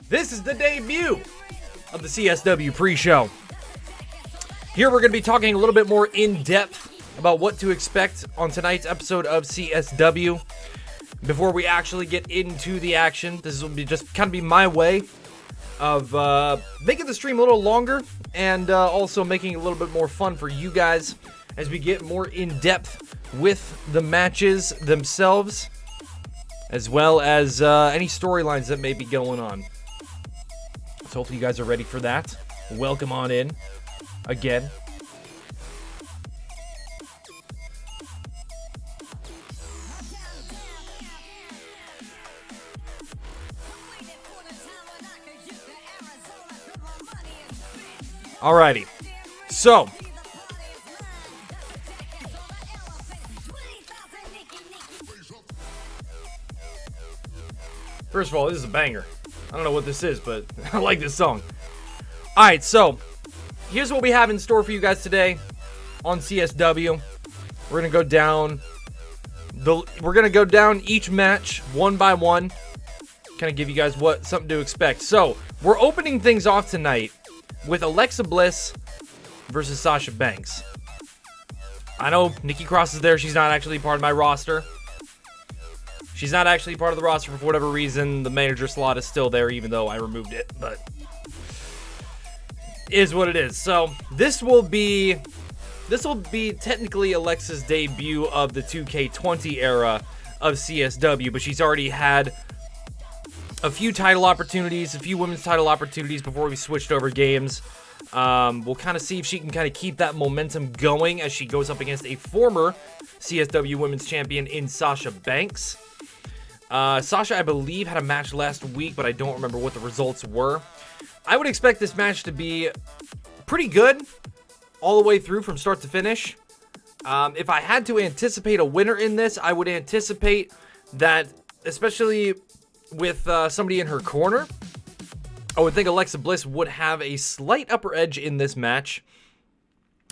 This is the debut of the CSW Pre Show. Here we're going to be talking a little bit more in depth about what to expect on tonight's episode of CSW. Before we actually get into the action, this will be just kind of be my way of making the stream a little longer and also making it a little bit more fun for you guys as we get more in depth with the matches themselves, as well as any storylines that may be going on. So hopefully you guys are ready for that. Welcome on in again. Alrighty, so first of all, this is a banger. I don't know what this is, but I like this song. Alright, so here's what we have in store for you guys today on CSW. We're gonna go down each match one by one, kind of give you guys something to expect. So we're opening things off tonight with Alexa Bliss versus Sasha Banks. I know Nikki Cross is there. She's not actually part of my roster. She's not actually part of the roster for whatever reason. The manager slot is still there, even though I removed it, but it is what it is. So this will be technically Alexa's debut of the 2K20 era of CSW, but she's already had a few title opportunities, a few women's title opportunities before we switched over games. We'll kind of see if she can kind of keep that momentum going as she goes up against a former CSW Women's Champion in Sasha Banks. Sasha, I believe, had a match last week, but I don't remember what the results were. I would expect this match to be pretty good all the way through from start to finish. If I had to anticipate a winner in this, I would anticipate that, especially with somebody in her corner, I would think Alexa Bliss would have a slight upper edge in this match,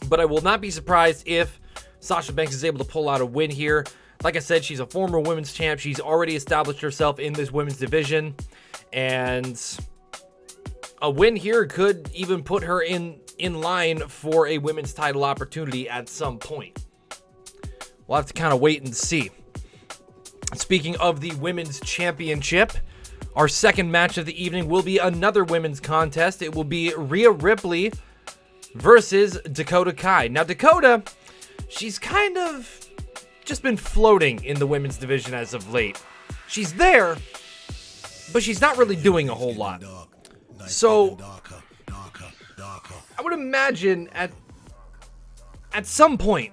but I will not be surprised if Sasha Banks is able to pull out a win here. Like I said, she's a former women's champ. She's already established herself in this women's division, and a win here could even put her in line for a women's title opportunity at some point. We'll have to kind of wait and see. Speaking of the Women's Championship, our second match of the evening will be another women's contest. It will be Rhea Ripley versus Dakota Kai. Now, Dakota, she's kind of just been floating in the women's division as of late. She's there, but she's not really doing a whole lot. So, I would imagine at some point,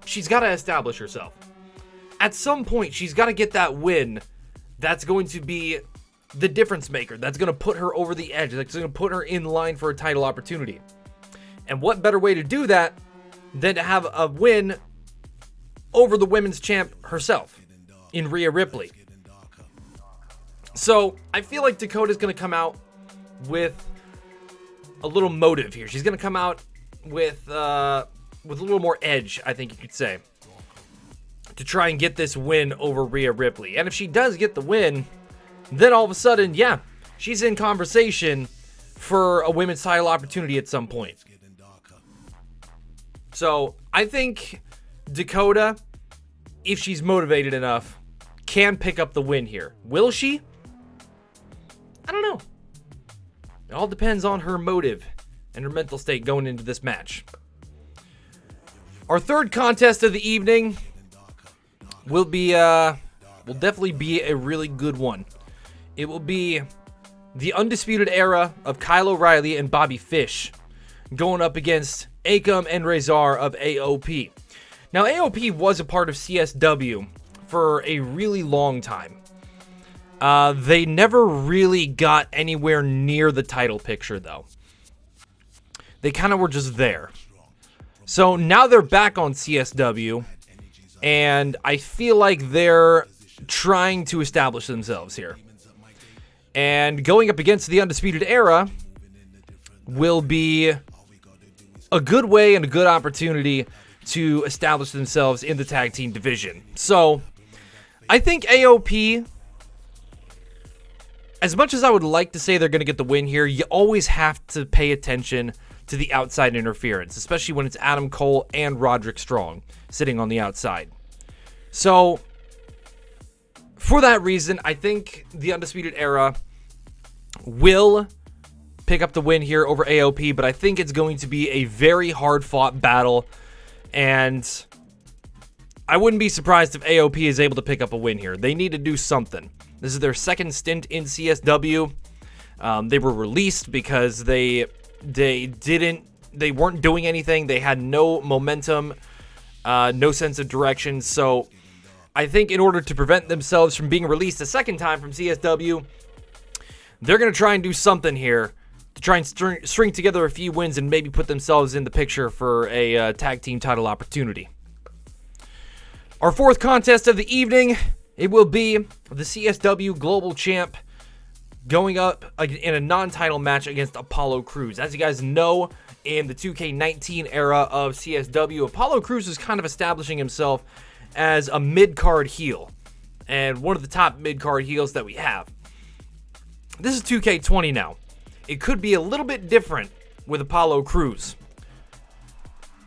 she's got to establish herself. At some point, she's got to get that win that's going to be the difference maker. That's going to put her over the edge. That's going to put her in line for a title opportunity. And what better way to do that than to have a win over the women's champ herself in Rhea Ripley. So I feel like Dakota's going to come out with a little motive here. She's going to come out with a little more edge, I think you could say, to try and get this win over Rhea Ripley. And if she does get the win, then all of a sudden, yeah, she's in conversation for a women's title opportunity at some point. So I think Dakota, if she's motivated enough, can pick up the win here. Will she? I don't know. It all depends on her motive and her mental state going into this match. Our third contest of the evening will definitely be a really good one. It will be the Undisputed Era of Kyle O'Reilly and Bobby Fish going up against Akam and Razor of AOP. Now, AOP was a part of CSW for a really long time. They never really got anywhere near the title picture, though. They kind of were just there. So now they're back on CSW, and I feel like they're trying to establish themselves here. And going up against the Undisputed Era will be a good way and a good opportunity to establish themselves in the tag team division. So I think AOP as much as I would like to say they're going to get the win here, you always have to pay attention to the outside interference, especially when it's Adam Cole and Roderick Strong sitting on the outside. So, for that reason, I think the Undisputed Era will pick up the win here over AOP, but I think it's going to be a very hard-fought battle, and I wouldn't be surprised if AOP is able to pick up a win here. They need to do something. This is their second stint in CSW. They were released because they weren't doing anything. They had no momentum, no sense of direction. So I think in order to prevent themselves from being released a second time from CSW, they're going to try and do something here to try and string together a few wins and maybe put themselves in the picture for a tag team title opportunity. Our fourth contest of the evening, it will be the CSW Global Champ going up in a non-title match against Apollo Crews. As you guys know, in the 2K19 era of CSW, Apollo Crews is kind of establishing himself as a mid-card heel, and one of the top mid-card heels that we have. This is 2K20 now. It could be a little bit different with Apollo Crews.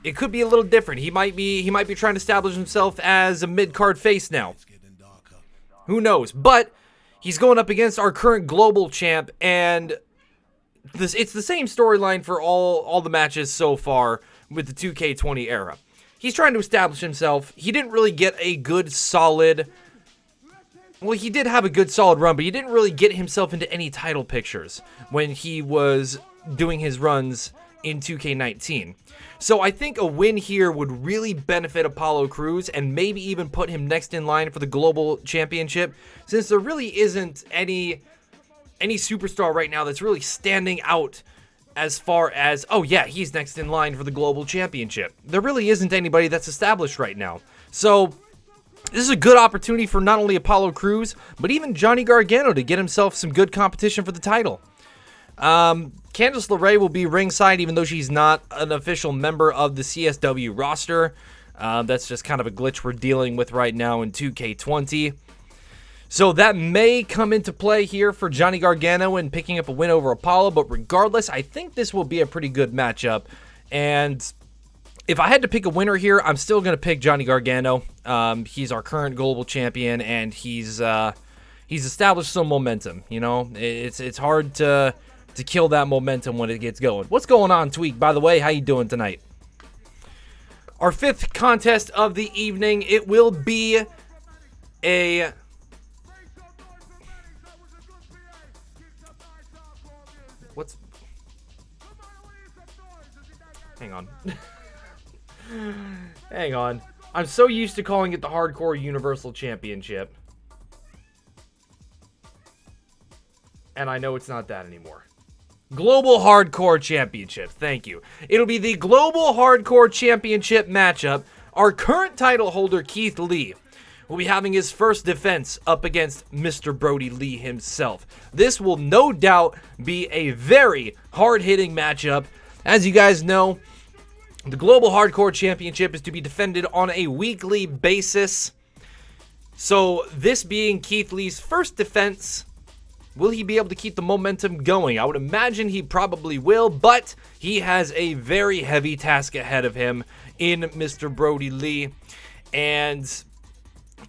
It could be a little different. He might be trying to establish himself as a mid-card face now. Who knows? But he's going up against our current global champ, and it's the same storyline for all the matches so far with the 2K20 era. He's trying to establish himself. He didn't really get a good solid... Well, he did have a good solid run, but he didn't really get himself into any title pictures when he was doing his runs in 2K19. So I think a win here would really benefit Apollo Crews and maybe even put him next in line for the Global Championship, since there really isn't any superstar right now that's really standing out as far as, oh yeah, he's next in line for the Global Championship. There really isn't anybody that's established right now. So this is a good opportunity for not only Apollo Crews, but even Johnny Gargano to get himself some good competition for the title. Candice LeRae will be ringside, even though she's not an official member of the CSW roster. That's just kind of a glitch we're dealing with right now in 2K20. So that may come into play here for Johnny Gargano in picking up a win over Apollo, but regardless, I think this will be a pretty good matchup. And if I had to pick a winner here, I'm still going to pick Johnny Gargano. He's our current global champion, and he's established some momentum. You know, it's hard to kill that momentum when it gets going. What's going on, Tweak? By the way, how you doing tonight? Our fifth contest of the evening, it will be a... Hang on. Hang on. I'm so used to calling it the Hardcore Universal Championship. And I know it's not that anymore. Global Hardcore Championship. Thank you. It'll be the Global Hardcore Championship matchup. Our current title holder, Keith Lee, will be having his first defense up against Mr. Brodie Lee himself. This will no doubt be a very hard-hitting matchup. As you guys know, the Global Hardcore Championship is to be defended on a weekly basis. So this being Keith Lee's first defense, will he be able to keep the momentum going? I would imagine he probably will, but he has a very heavy task ahead of him in Mr. Brodie Lee. And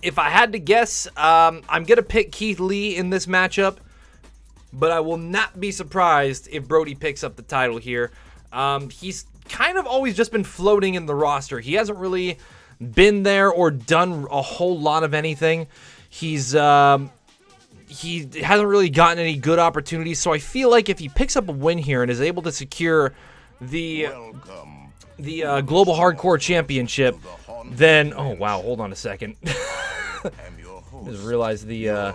if I had to guess, I'm going to pick Keith Lee in this matchup, but I will not be surprised if Brodie picks up the title here. He's kind of always just been floating in the roster. He hasn't really been there or done a whole lot of anything. He hasn't really gotten any good opportunities, so I feel like if he picks up a win here and is able to secure the Global Hardcore Championship, then... Oh, wow, hold on a second. Just realized the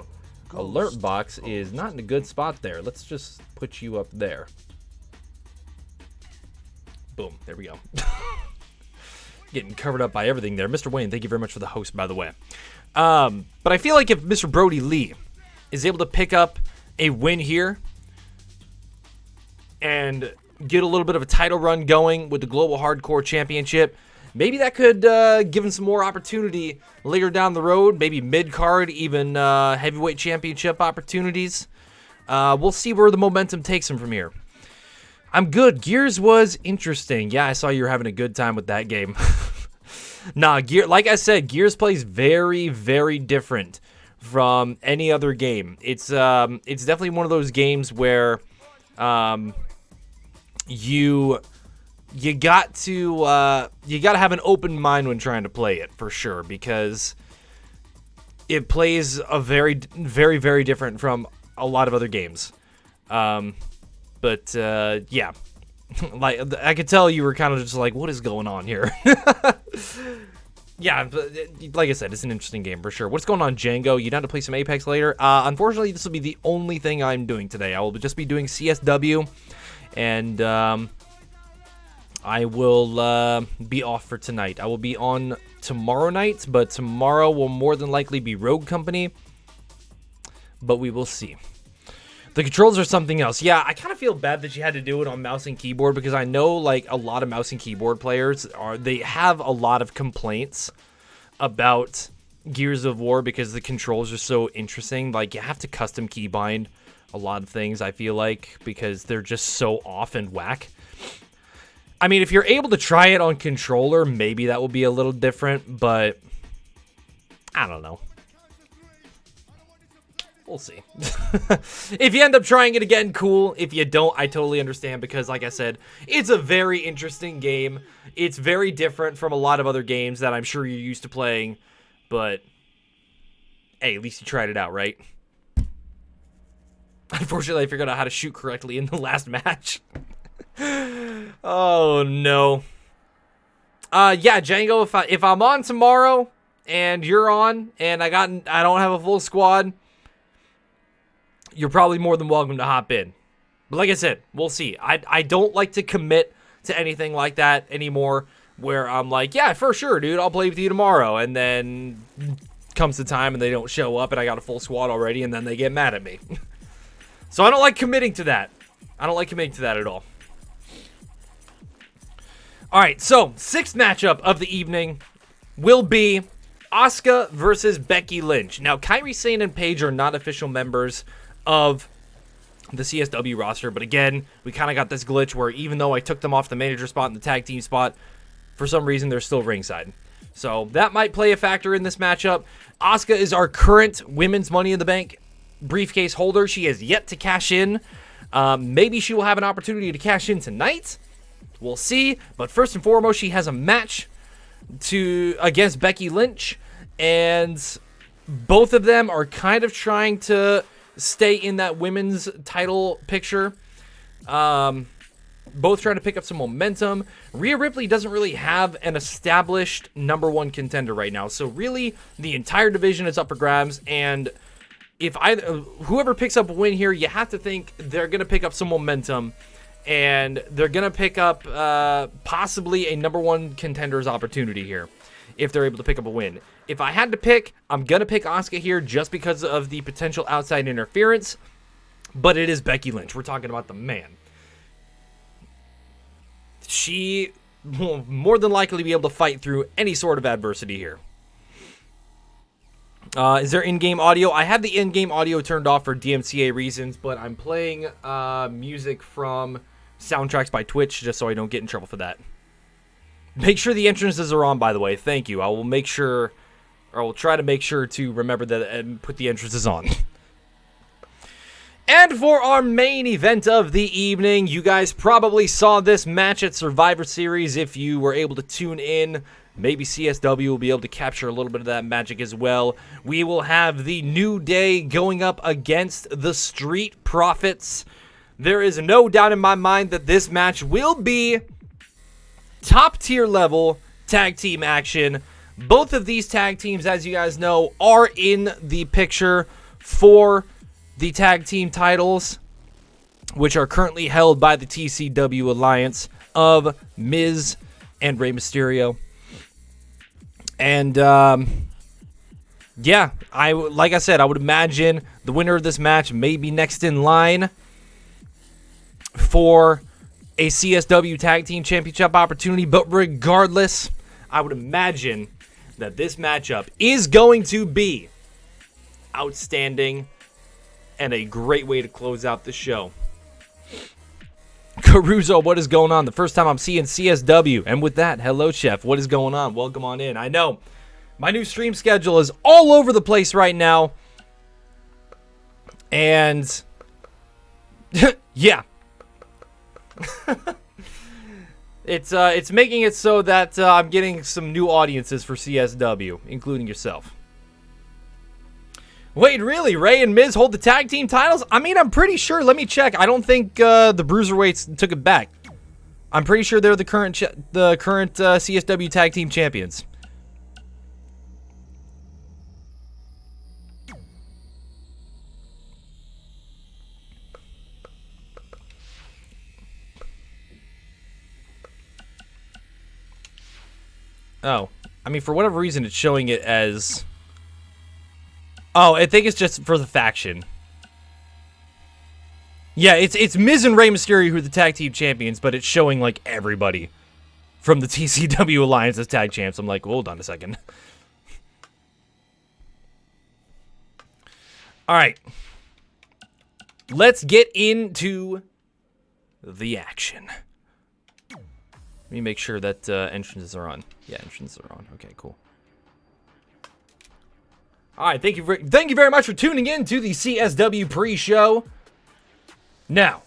alert box is not in a good spot there. Let's just put you up there. Boom, there we go. Getting covered up by everything there. Mr. Wayne, thank you very much for the host, by the way. But I feel like if Mr. Brodie Lee is able to pick up a win here and get a little bit of a title run going with the Global Hardcore Championship, maybe that could give him some more opportunity later down the road, maybe mid-card, even heavyweight championship opportunities. We'll see where the momentum takes him from here. I'm good. Gears was interesting. Yeah, I saw you were having a good time with that game. Nah, like I said, Gears plays very, very different from any other game. It's definitely one of those games where you got to have an open mind when trying to play it, for sure, because it plays a very, very, very different from a lot of other games. But yeah, like I could tell you were kind of just like, what is going on here? Yeah, but like I said, it's an interesting game for sure. What's going on, Django? You down to play some Apex later? Unfortunately, this will be the only thing I'm doing today. I will just be doing CSW, and I will be off for tonight. I will be on tomorrow night, but tomorrow will more than likely be Rogue Company, but we will see. The controls are something else. Yeah, I kind of feel bad that you had to do it on mouse and keyboard, because I know like a lot of mouse and keyboard players they have a lot of complaints about Gears of War because the controls are so interesting. Like, you have to custom keybind a lot of things, I feel like, because they're just so off and whack. I mean, if you're able to try it on controller, maybe that will be a little different, but I don't know. We'll see. If you end up trying it again, cool. If you don't, I totally understand, because like I said, it's a very interesting game. It's very different from a lot of other games that I'm sure you're used to playing, but hey, at least you tried it out, right? Unfortunately, I figured out how to shoot correctly in the last match. Oh, no. Yeah, Django, if I'm on tomorrow and you're on and I don't have a full squad, you're probably more than welcome to hop in. But like I said, we'll see. I don't like to commit to anything like that anymore, where I'm like, yeah, for sure, dude, I'll play with you tomorrow. And then comes the time and they don't show up and I got a full squad already, and then they get mad at me. So I don't like committing to that. I don't like committing to that at all. All right, so sixth matchup of the evening will be Asuka versus Becky Lynch. Now, Kairi Sane and Paige are not official members of the CSW roster, but again, we kind of got this glitch where even though I took them off the manager spot and the tag team spot, for some reason they're still ringside. So that might play a factor in this matchup. Asuka is our current women's Money in the Bank briefcase holder. She has yet to cash in. Maybe she will have an opportunity to cash in tonight. We'll see. But first and foremost, she has a match against Becky Lynch, and both of them are kind of trying to stay in that women's title picture. Both trying to pick up some momentum. Rhea Ripley doesn't really have an established number one contender right now, so really the entire division is up for grabs, and if whoever picks up a win here, you have to think they're going to pick up some momentum, and they're going to pick up possibly a number one contender's opportunity here if they're able to pick up a win. If I had to pick, I'm going to pick Asuka here just because of the potential outside interference, but it is Becky Lynch. We're talking about the man. She will more than likely be able to fight through any sort of adversity here. Is there in-game audio? I have the in-game audio turned off for DMCA reasons, but I'm playing music from soundtracks by Twitch just so I don't get in trouble for that. Make sure the entrances are on, by the way. Thank you. I will make sure, or I will try to make sure to remember that and put the entrances on. And for our main event of the evening, you guys probably saw this match at Survivor Series if you were able to tune in. Maybe CSW will be able to capture a little bit of that magic as well. We will have the New Day going up against the Street Profits. There is no doubt in my mind that this match will be top tier level tag team action. Both of these tag teams, as you guys know, are in the picture for the tag team titles, which are currently held by the TCW Alliance of Miz and Rey Mysterio. And yeah, like I said, I would imagine the winner of this match may be next in line for a CSW Tag Team Championship opportunity. But regardless, I would imagine that this matchup is going to be outstanding. and a great way to close out the show. Caruso, what is going on? The first time I'm seeing CSW. And with that, hello, Chef. What is going on? Welcome on in. I know my new stream schedule is all over the place right now. And yeah. It's making it so that I'm getting some new audiences for CSW, including yourself. Wait, really? Ray and Miz hold the tag team titles? I mean, I'm pretty sure. Let me check. I don't think the Bruiserweights took it back. I'm pretty sure they're the current CSW tag team champions. Oh, I mean, for whatever reason, it's showing it as... Oh, I think it's just for the faction. Yeah, it's Miz and Rey Mysterio who are the tag team champions, but it's showing, like, everybody from the TCW Alliance as tag champs. I'm like, hold on a second. All right. Let's get into the action. Let me make sure that entrances are on. Yeah, entrances are on. Okay, cool. All right, thank you very much for tuning in to the CSW pre-show. Now,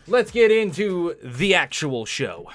let's get into the actual show.